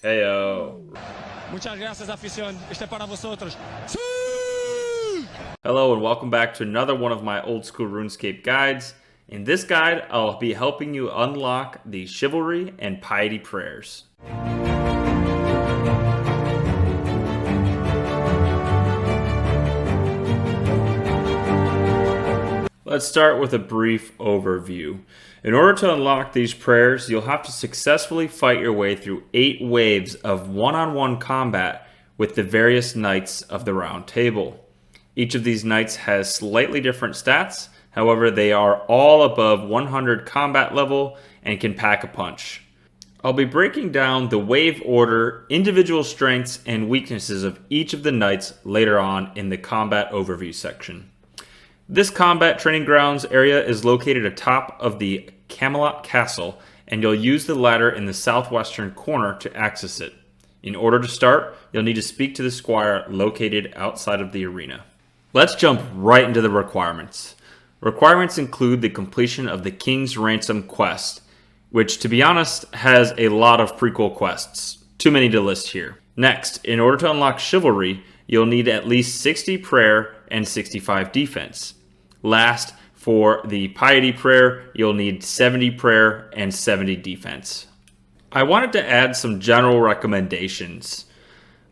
Heyo. Muchas gracias, afición. Este es para vosotros. Hello and welcome back to another one of my Old School Runescape guides. In this guide, I'll be helping you unlock the Chivalry and Piety prayers. Let's start with a brief overview. In order to unlock these prayers, you'll have to successfully fight your way through 8 waves of one-on-one combat with the various knights of the Round Table. Each of these knights has slightly different stats, however they are all above 100 combat level and can pack a punch. I'll be breaking down the wave order, individual strengths, and weaknesses of each of the knights later on in the combat overview section. This combat training grounds area is located atop of the Camelot Castle, and you'll use the ladder in the southwestern corner to access it. In order to start, you'll need to speak to the squire located outside of the arena. Let's jump right into the requirements. Requirements include the completion of the King's Ransom quest, which, to be honest, has a lot of prequel quests. Too many to list here. Next, in order to unlock Chivalry, you'll need at least 60 prayer and 65 defense. Last, for the Piety prayer, you'll need 70 prayer and 70 defense. I wanted to add some general recommendations.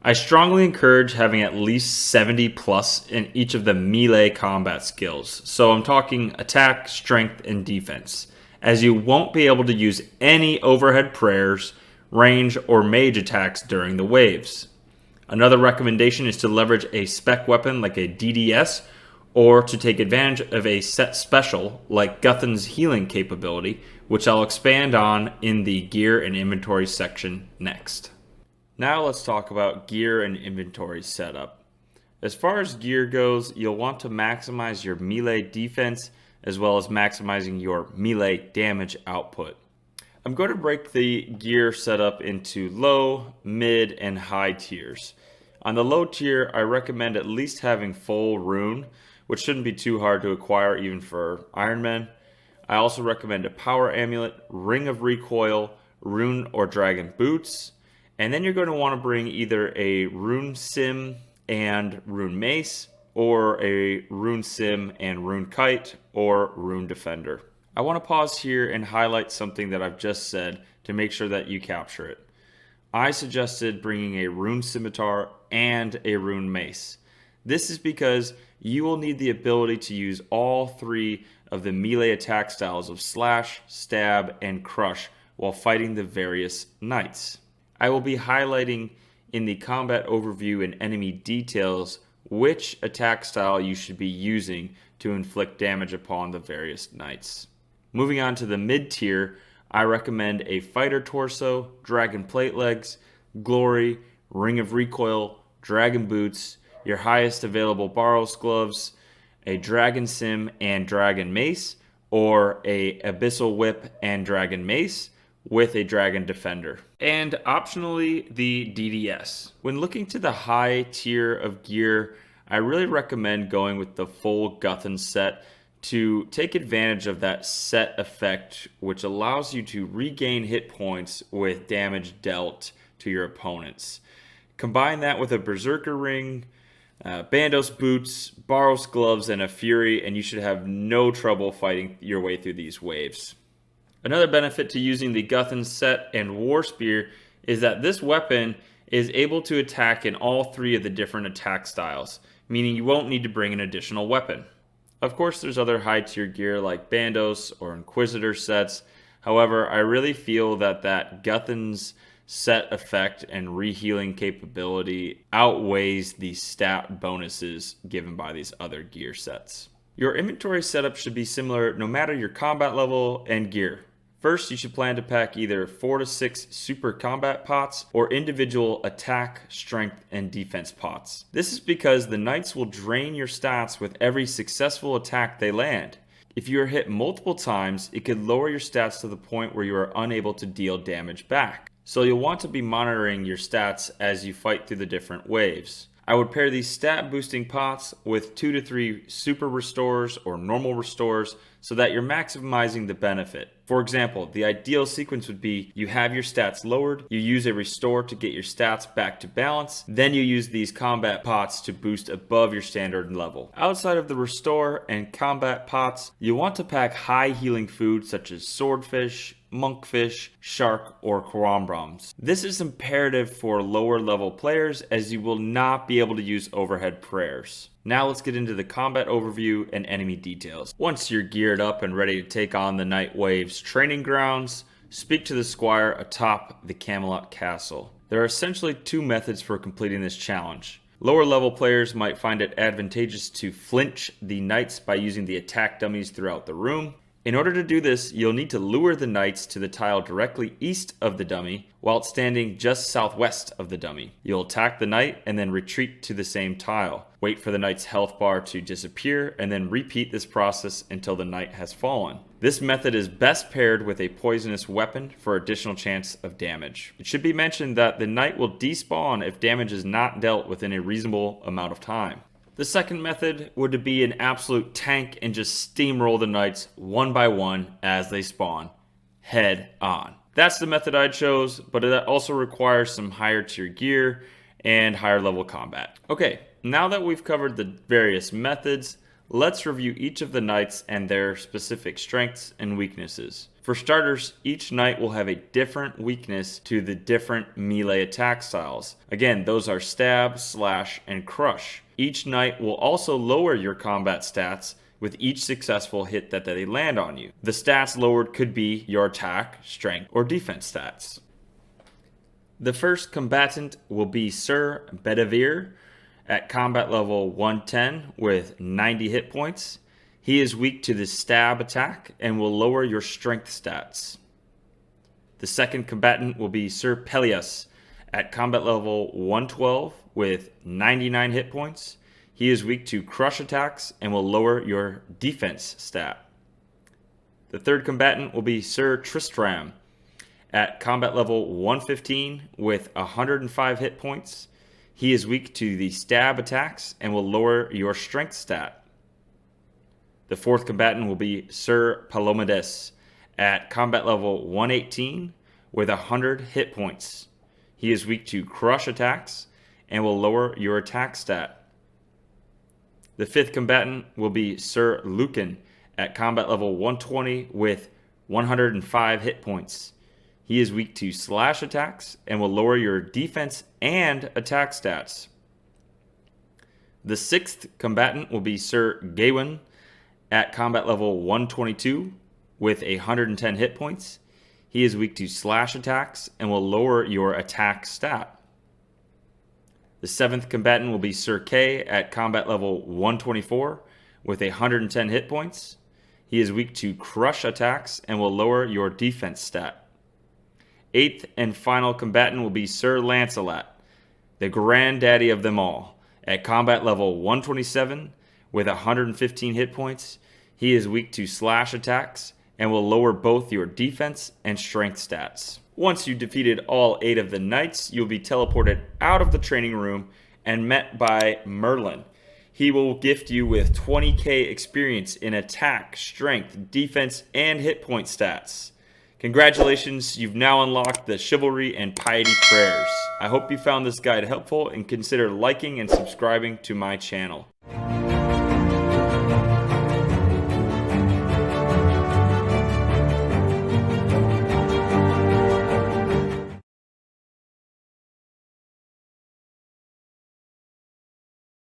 I strongly encourage having at least 70 plus in each of the melee combat skills. So I'm talking attack, strength, and defense, as you won't be able to use any overhead prayers, range, or mage attacks during the waves. Another recommendation is to leverage a spec weapon like a DDS, or to take advantage of a set special like Guthan's healing capability, which I'll expand on in the gear and inventory section next. Now let's talk about gear and inventory setup. As far as gear goes, you'll want to maximize your melee defense as well as maximizing your melee damage output. I'm going to break the gear setup into low, mid, and high tiers. On the low tier, I recommend at least having full rune, which shouldn't be too hard to acquire even for Iron Men. I also recommend a power amulet, ring of recoil, rune or dragon boots, and then you're going to want to bring either a rune sim and rune mace, or a rune sim and rune kite, or rune defender. I want to pause here and highlight something that I've just said to make sure that you capture it. I suggested bringing a rune scimitar and a rune mace. This is because you will need the ability to use all 3 of the melee attack styles of slash, stab, and crush while fighting the various knights. I will be highlighting in the combat overview and enemy details which attack style you should be using to inflict damage upon the various knights. Moving on to the mid tier, I recommend a fighter torso, dragon plate legs, glory, ring of recoil, dragon boots, your highest available Boros gloves, a dragon sim and dragon mace, or a abyssal whip and dragon mace with a dragon defender. And optionally, the DDS. When looking to the high tier of gear, I really recommend going with the full Guthan set to take advantage of that set effect, which allows you to regain hit points with damage dealt to your opponents. Combine that with a berserker ring, bandos boots, Boros gloves, and a fury, and you should have no trouble fighting your way through these waves. Another benefit to using the Guthan set and war spear is that this weapon is able to attack in all 3 of the different attack styles, meaning you won't need to bring an additional weapon. Of course, there's other high tier gear like bandos or inquisitor sets. However, I really feel that Guthan's set effect and rehealing capability outweighs the stat bonuses given by these other gear sets. Your inventory setup should be similar no matter your combat level and gear. First, you should plan to pack either 4 to 6 super combat pots or individual attack, strength, and defense pots. This is because the knights will drain your stats with every successful attack they land. If you are hit multiple times, it could lower your stats to the point where you are unable to deal damage back. So you'll want to be monitoring your stats as you fight through the different waves. I would pair these stat boosting pots with 2 to 3 super restores or normal restores so that you're maximizing the benefit. For example, the ideal sequence would be you have your stats lowered, you use a restore to get your stats back to balance, then you use these combat pots to boost above your standard level. Outside of the restore and combat pots, you want to pack high healing food such as swordfish, monkfish, shark, or quambrams. This is imperative for lower level players as you will not be able to use overhead prayers. Now let's get into the combat overview and enemy details. Once you're geared up and ready to take on the Night Wave's training grounds, speak to the squire atop the Camelot Castle. There are essentially two methods for completing this challenge. Lower level players might find it advantageous to flinch the knights by using the attack dummies throughout the room. In order to do this, you'll need to lure the knights to the tile directly east of the dummy while it's standing just southwest of the dummy. You'll attack the knight and then retreat to the same tile. Wait for the knight's health bar to disappear and then repeat this process until the knight has fallen. This method is best paired with a poisonous weapon for additional chance of damage. It should be mentioned that the knight will despawn if damage is not dealt within a reasonable amount of time. The second method would be an absolute tank and just steamroll the knights one by one as they spawn, head on. That's the method I chose, but it also requires some higher tier gear and higher level combat. Okay, now that we've covered the various methods, let's review each of the knights and their specific strengths and weaknesses. For starters, each knight will have a different weakness to the different melee attack styles. Again, those are stab, slash, and crush. Each knight will also lower your combat stats with each successful hit that they land on you. The stats lowered could be your attack, strength, or defense stats. The first combatant will be Sir Bedivere at combat level 110 with 90 hit points. He is weak to the stab attack and will lower your strength stats. The second combatant will be Sir Pelias at combat level 112 with 99 hit points. He is weak to crush attacks and will lower your defense stat. The third combatant will be Sir Tristram at combat level 115 with 105 hit points. He is weak to the stab attacks and will lower your strength stat. The fourth combatant will be Sir Palomides at combat level 118 with 100 hit points. He is weak to crush attacks and will lower your attack stat. The fifth combatant will be Sir Lucan at combat level 120 with 105 hit points. He is weak to slash attacks and will lower your defense and attack stats. The sixth combatant will be Sir Gawain at combat level 122 with 110 hit points. He is weak to slash attacks and will lower your attack stat. The seventh combatant will be Sir Kay at combat level 124 with 110 hit points. He is weak to crush attacks and will lower your defense stat. Eighth and final combatant will be Sir Lancelot, the granddaddy of them all, at combat level 127 with 115 hit points. He is weak to slash attacks and will lower both your defense and strength stats. Once you've defeated all 8 of the knights, you'll be teleported out of the training room and met by Merlin. He will gift you with 20k experience in attack, strength, defense, and hit point stats. Congratulations, you've now unlocked the Chivalry and Piety prayers. I hope you found this guide helpful and consider liking and subscribing to my channel.